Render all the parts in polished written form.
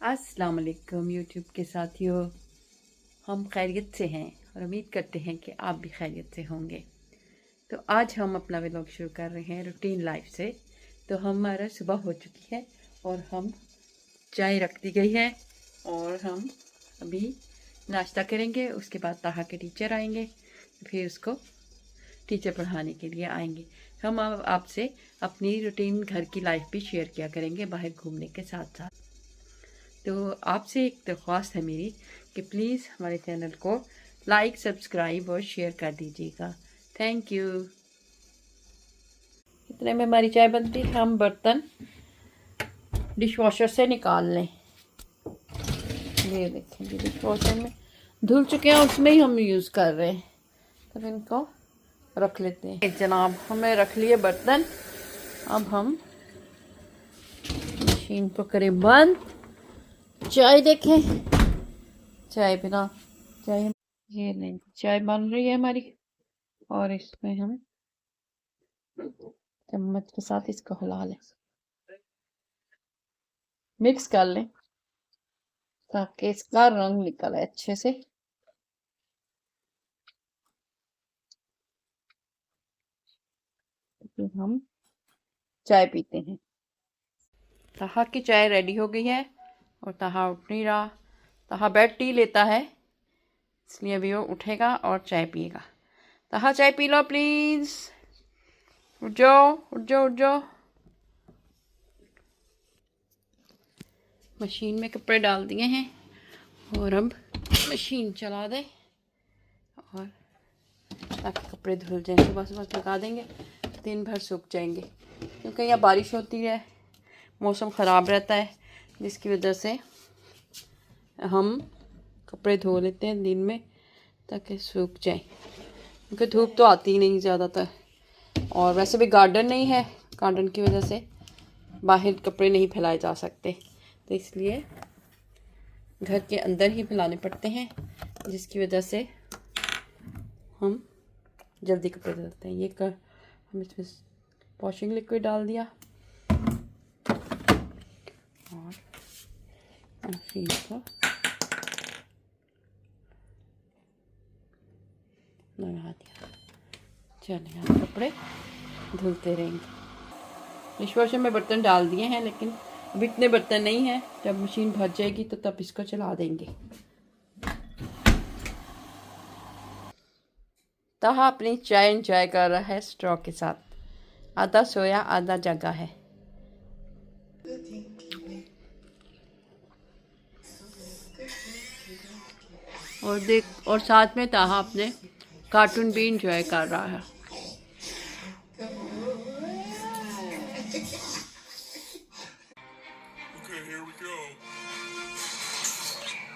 अस्सलाम वालेकुम यूट्यूब के साथियों, हम खैरियत से हैं और उम्मीद करते हैं कि आप भी खैरियत से होंगे। तो आज हम अपना व्लॉग शुरू कर रहे हैं रूटीन लाइफ से। तो हमारा सुबह हो चुकी है और हम चाय रख दी गई है और हम अभी नाश्ता करेंगे। उसके बाद ताहा के टीचर आएंगे, फिर उसको टीचर पढ़ाने के लिए आएंगे। हम अब आपसे अपनी रूटीन घर की लाइफ भी शेयर किया करेंगे बाहर घूमने के साथ साथ। तो आपसे एक दरख्वास्त है मेरी कि प्लीज़ हमारे चैनल को लाइक, सब्सक्राइब और शेयर कर दीजिएगा। Thank you. इतने में हमारी चाय बनती है। हम बर्तन डिश वॉशर से निकाल लें। ये देखें, डिश वॉशर में धुल चुके हैं, उसमें ही हम यूज़ कर रहे हैं। तब इनको रख लेते हैं। जनाब, हमें रख लिए बर्तन। अब हम मशीन को करें बंद। चाय देखें, चाय बिना चाय, ये नहीं, चाय बन रही है हमारी और इसमें हम चम्मच के साथ इसको हिला लें, मिक्स कर लें ताकि इसका रंग निकले अच्छे से। फिर हम चाय पीते हैं। ताहा की चाय रेडी हो गई है और ताहा उठ नहीं रहा। ताहा बेड टी लेता है, इसलिए अभी वो उठेगा और चाय पिएगा। ताहा चाय पी लो प्लीज। उठ जाओ, उठ जाओ, उठ जाओ। मशीन में कपड़े डाल दिए हैं और अब मशीन चला दे और ताकि कपड़े धुल जाएं। सुबह सुबह लगा देंगे, दिन भर सूख जाएंगे, क्योंकि यहाँ बारिश होती है, मौसम ख़राब रहता है, जिसकी वजह से हम कपड़े धो लेते हैं दिन में ताकि सूख जाएं, क्योंकि धूप तो आती ही नहीं ज़्यादातर। और वैसे भी गार्डन नहीं है, गार्डन की वजह से बाहर कपड़े नहीं फैलाए जा सकते, तो इसलिए घर के अंदर ही फैलाने पड़ते हैं, जिसकी वजह से हम जल्दी कपड़े धुलते हैं। ये कर हम इसमें वॉशिंग लिक्विड डाल दिया और मशीन को लगा दिया। चलिए हम कपड़े धुलते रहेंगे। डिश वॉशर में बर्तन डाल दिए हैं, लेकिन अब इतने बर्तन नहीं हैं। जब मशीन भर जाएगी तो तब इसको चला देंगे। ताहा अपनी चाय एंजॉय कर रहा है स्ट्रॉ के साथ। आधा सोया आधा जगा है। और देख, और साथ में ताहा अपने कार्टून भी एंजॉय कर रहा है।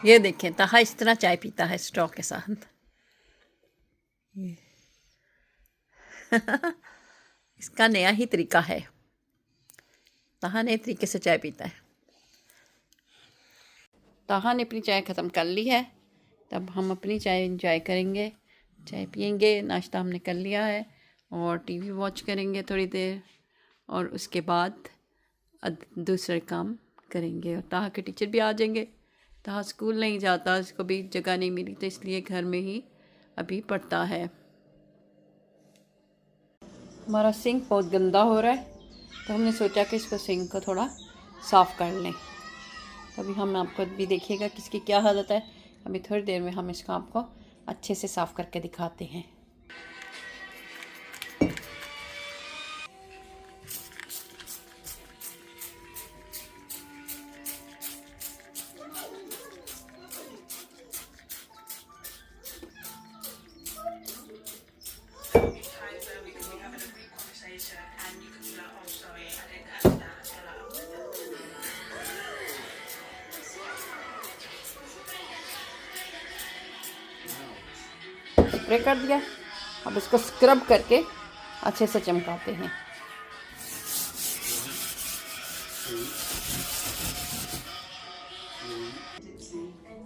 ये देखें, ताहा इस तरह चाय पीता है स्ट्रॉ के साथ। इसका नया ही तरीका है। ताहा नए तरीके से चाय पीता है। ताहा ने अपनी चाय ख़त्म कर ली है, तब हम अपनी चाय एंजॉय करेंगे। चाय पियेंगे, नाश्ता हमने कर लिया है और टीवी वॉच करेंगे थोड़ी देर, और उसके बाद दूसरे काम करेंगे। और ताहा के टीचर भी आ जाएंगे। ताहा स्कूल नहीं जाता, उसको भी जगह नहीं मिली, तो इसलिए घर में ही अभी पढ़ता है। हमारा सिंक बहुत गंदा हो रहा है, तो हमने सोचा कि इसको सिंक को थोड़ा साफ़ कर लें। अभी हम आपको भी देखिएगा कि इसकी क्या हालत है। अभी थोड़ी देर में हम इसको आपको अच्छे से साफ़ करके दिखाते हैं। स्प्रे कर दिया, अब इसको स्क्रब करके अच्छे से चमकाते हैं।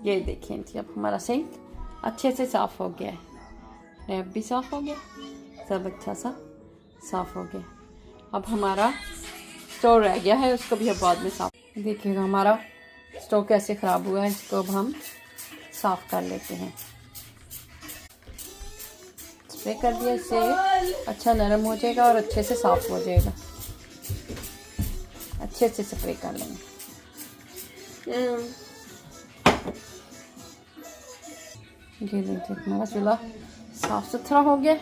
ये देखें जी, अब हमारा सिंक अच्छे से साफ़ हो गया है, टैप भी साफ़ हो गया, सब अच्छा सा साफ़ हो गया। अब हमारा स्टोर रह गया है, उसको भी अब बाद में साफ़। देखिएगा हमारा स्टोव कैसे ख़राब हुआ है इसको अब हम साफ़ कर लेते हैं। स्प्रे कर दिया, इससे अच्छा नरम हो जाएगा और अच्छे से साफ़ हो जाएगा। अच्छे से स्प्रे कर लेंगे। ये देखिए हमारा चूल्हा साफ़ सुथरा हो गया,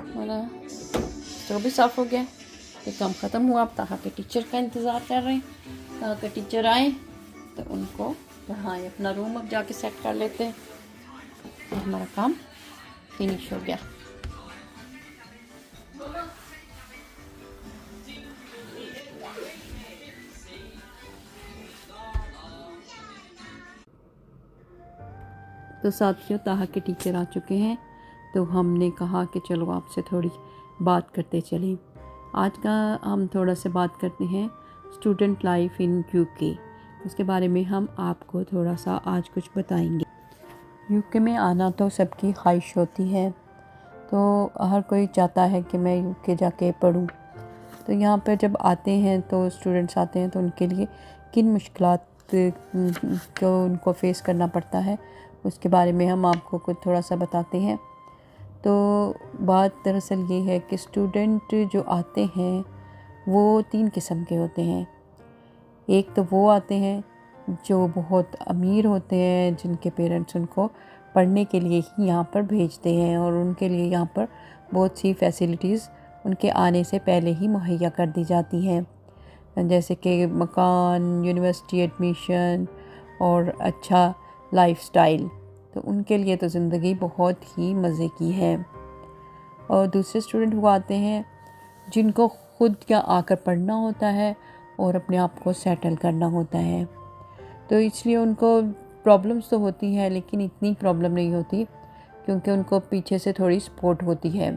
हमारा स्टोव भी साफ़ हो गया। ये काम ख़त्म हुआ। अब ताहा के टीचर का इंतज़ार कर रहे हैं। ताहा के टीचर आए तो उनको पढ़ाएं। अपना रूम अब जाके सेट कर लेते हैं। हमारा काम फिनिश हो गया। तो साथियों, ताहा के टीचर आ चुके हैं, तो हमने कहा कि चलो आपसे थोड़ी बात करते चलें। आज का हम थोड़ा सा बात करते हैं स्टूडेंट लाइफ इन यूके। उसके बारे में हम आपको थोड़ा सा आज कुछ बताएंगे। यूके में आना तो सबकी ख्वाहिश होती है, तो हर कोई चाहता है कि मैं यूके जाके पढूं। तो यहाँ पर जब आते हैं तो स्टूडेंट्स आते हैं तो उनके लिए किन मुश्किलात को उनको फेस करना पड़ता है, उसके बारे में हम आपको कुछ थोड़ा सा बताते हैं। तो बात दरअसल ये है कि स्टूडेंट जो आते हैं वो 3 किस्म के होते हैं। एक तो वो आते हैं जो बहुत अमीर होते हैं, जिनके पेरेंट्स उनको पढ़ने के लिए ही यहाँ पर भेजते हैं और उनके लिए यहाँ पर बहुत सी फैसिलिटीज़ उनके आने से पहले ही मुहैया कर दी जाती हैं, जैसे कि मकान, यूनिवर्सिटी एडमिशन और अच्छा लाइफस्टाइल। तो उनके लिए तो ज़िंदगी बहुत ही मज़े की है। और दूसरे स्टूडेंट वो आते हैं जिनको खुद यहाँ आकर पढ़ना होता है और अपने आप को सेटल करना होता है। तो इसलिए उनको प्रॉब्लम्स तो होती है, लेकिन इतनी प्रॉब्लम नहीं होती क्योंकि उनको पीछे से थोड़ी सपोर्ट होती है।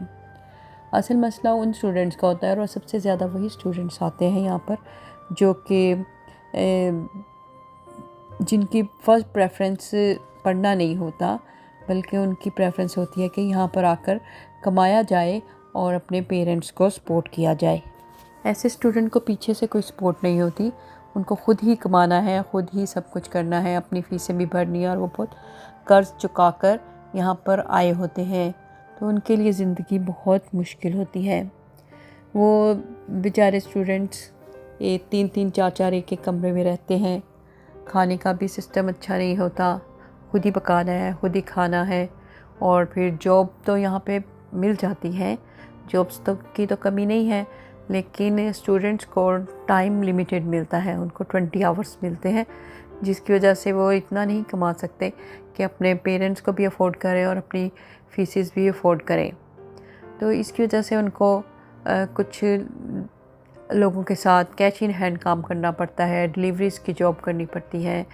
असल मसला उन स्टूडेंट्स का होता है और सबसे ज़्यादा वही स्टूडेंट्स आते हैं यहाँ पर जो कि जिनकी फ़र्स्ट प्रेफरेंस पढ़ना नहीं होता, बल्कि उनकी प्रेफरेंस होती है कि यहाँ पर आकर कमाया जाए और अपने पेरेंट्स को सपोर्ट किया जाए। ऐसे स्टूडेंट को पीछे से कोई सपोर्ट नहीं होती, उनको ख़ुद ही कमाना है, ख़ुद ही सब कुछ करना है, अपनी फ़ीसें भी भरनी है और वो बहुत कर्ज़ चुका कर यहाँ पर आए होते हैं। तो उनके लिए ज़िंदगी बहुत मुश्किल होती है। वो बेचारे स्टूडेंट्स 3-3, 4-4 एक कमरे में रहते हैं। खाने का भी सिस्टम अच्छा नहीं होता, खुद ही पकाना है, खुद ही खाना है। और फिर जॉब तो यहाँ पे मिल जाती है, जॉब्स तो की तो कमी नहीं है, लेकिन स्टूडेंट्स को टाइम लिमिटेड मिलता है। उनको 20 आवर्स मिलते हैं, जिसकी वजह से वो इतना नहीं कमा सकते कि अपने पेरेंट्स को भी अफोर्ड करें और अपनी फीसेस भी अफोर्ड करें। तो इसकी वजह से उनको कुछ लोगों के साथ कैश इन हैंड काम करना पड़ता है, डिलीवरीज़ की जॉब करनी पड़ती है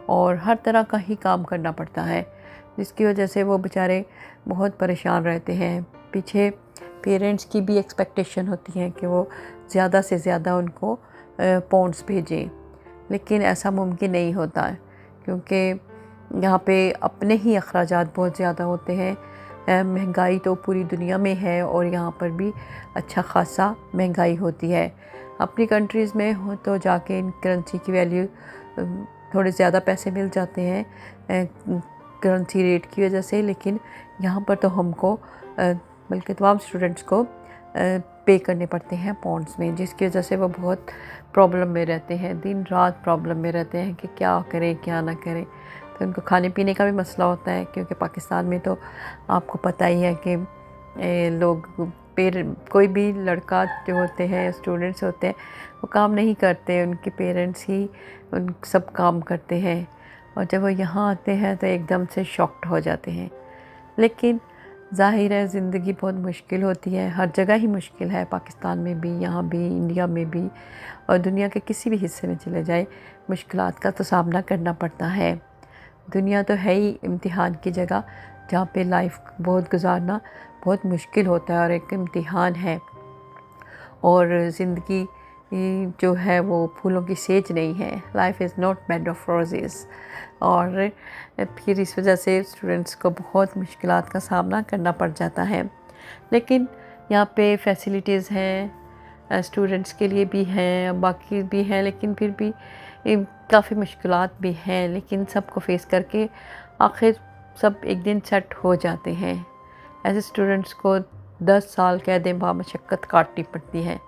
और हर तरह का ही काम करना पड़ता है, जिसकी वजह से वो बेचारे बहुत परेशान रहते हैं। पीछे पेरेंट्स की भी एक्सपेक्टेशन होती है कि वो ज़्यादा से ज़्यादा उनको पाउंड्स भेजें, लेकिन ऐसा मुमकिन नहीं होता है क्योंकि यहाँ पे अपने ही अखराजात बहुत ज़्यादा होते हैं। महंगाई तो पूरी दुनिया में है और यहाँ पर भी अच्छा खासा महंगाई होती है। अपनी कंट्रीज़ में हो तो जाके इन करेंसी की वैल्यू थोड़े ज़्यादा पैसे मिल जाते हैं करेंसी रेट की वजह से, लेकिन यहाँ पर तो हमको बल्कि तमाम स्टूडेंट्स को पे करने पड़ते हैं पाउंड्स में, जिसकी वजह से वो बहुत प्रॉब्लम में रहते हैं, दिन रात प्रॉब्लम में रहते हैं कि क्या करें क्या ना करें। तो उनको खाने पीने का भी मसला होता है क्योंकि पाकिस्तान में तो आपको पता ही है कि लोग कोई भी लड़का जो होते हैं, स्टूडेंट्स होते हैं, वो काम नहीं करते, उनके पेरेंट्स ही उन सब काम करते हैं और जब वो यहाँ आते हैं तो एकदम से शॉक्ड हो जाते हैं। लेकिन ज़ाहिर है ज़िंदगी बहुत मुश्किल होती है, हर जगह ही मुश्किल है, पाकिस्तान में भी, यहाँ भी, इंडिया में भी और दुनिया के किसी भी हिस्से में चले जाए मुश्किलात का तो सामना करना पड़ता है। दुनिया तो है ही इम्तिहान की जगह, जहाँ पे लाइफ बहुत गुजारना बहुत मुश्किल होता है और एक इम्तिहान है। और ज़िंदगी जो है वो फूलों की सेज नहीं है, life is not bed of roses. और फिर इस वजह से स्टूडेंट्स को बहुत मुश्किलात का सामना करना पड़ जाता है। लेकिन यहाँ पे फैसिलिटीज़ हैं, स्टूडेंट्स के लिए भी हैं, बाकी भी हैं, लेकिन फिर भी काफ़ी मुश्किलात भी हैं, लेकिन सबको फेस करके आखिर सब एक दिन सेट हो जाते हैं। ऐसे स्टूडेंट्स को 10 साल कैद बामशक्क़त काटनी पड़ती है,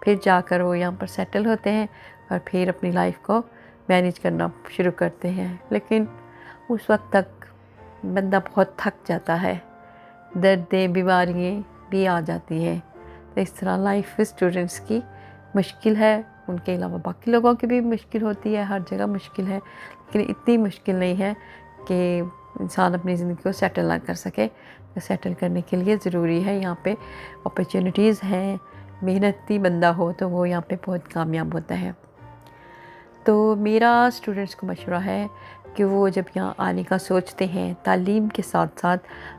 फिर जाकर वो यहाँ पर सेटल होते हैं और फिर अपनी लाइफ को मैनेज करना शुरू करते हैं। लेकिन उस वक्त तक बंदा बहुत थक जाता है, दर्दें बीमारियाँ भी आ जाती हैं। तो इस तरह लाइफ स्टूडेंट्स की मुश्किल है, उनके अलावा बाकी लोगों की भी मुश्किल होती है, हर जगह मुश्किल है, लेकिन इतनी मुश्किल नहीं है कि इंसान अपनी ज़िंदगी को सेटल ना कर सके। तो सेटल करने के लिए ज़रूरी है यहाँ पे अपॉर्चुनिटीज़ हैं, मेहनती बंदा हो तो वो यहाँ पे बहुत कामयाब होता है। तो मेरा स्टूडेंट्स को मशवरा है कि वो जब यहाँ आने का सोचते हैं, तालीम के साथ साथ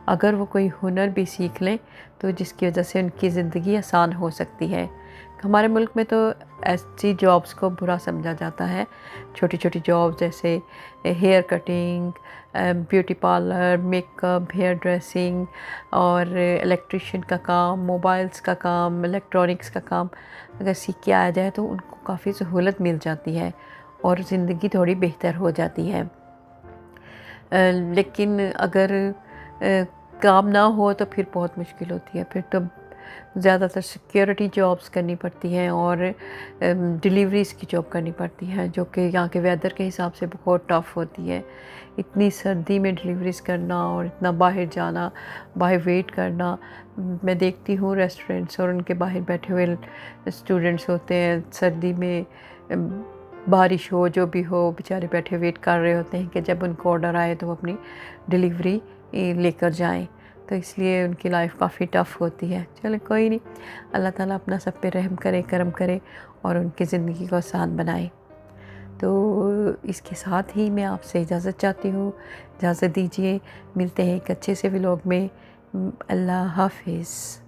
अगर वो कोई हुनर भी सीख लें तो जिसकी वजह से उनकी ज़िंदगी आसान हो सकती है। हमारे मुल्क में तो ऐसी जॉब्स को बुरा समझा जाता है, छोटी छोटी जॉब जैसे hair cutting, beauty parlour, makeup, hair dressing और इलेक्ट्रिशियन का काम, मोबाइल्स का काम, इलेक्ट्रॉनिक्स का काम अगर सीख के आया जाए तो उनको काफ़ी सहूलत मिल जाती है और ज़िंदगी थोड़ी बेहतर हो जाती है। लेकिन अगर काम ना हो तो फिर बहुत मुश्किल होती है, फिर तो ज़्यादातर सिक्योरिटी जॉब्स करनी पड़ती हैं और डिलीवरीज़ की जॉब करनी पड़ती है, जो कि यहाँ के वेदर के हिसाब से बहुत टफ़ होती है। इतनी सर्दी में डिलीवरीज़ करना और इतना बाहर जाना, बाहर वेट करना। मैं देखती हूँ रेस्टोरेंट्स और उनके बाहर बैठे हुए स्टूडेंट्स होते हैं, सर्दी में बारिश हो जो भी हो, बेचारे बैठे वेट कर रहे होते हैं कि जब उनको ऑर्डर आए तो वो अपनी डिलीवरी लेकर जाएं। तो इसलिए उनकी लाइफ काफ़ी टफ़ होती है। चलो कोई नहीं, अल्लाह ताला अपना सब पे रहम करे, करम करे और उनकी ज़िंदगी को आसान बनाए। तो इसके साथ ही मैं आपसे इजाज़त चाहती हूँ, इजाज़त दीजिए। मिलते हैं एक अच्छे से व्लॉग में। अल्लाह हाफ़िज़।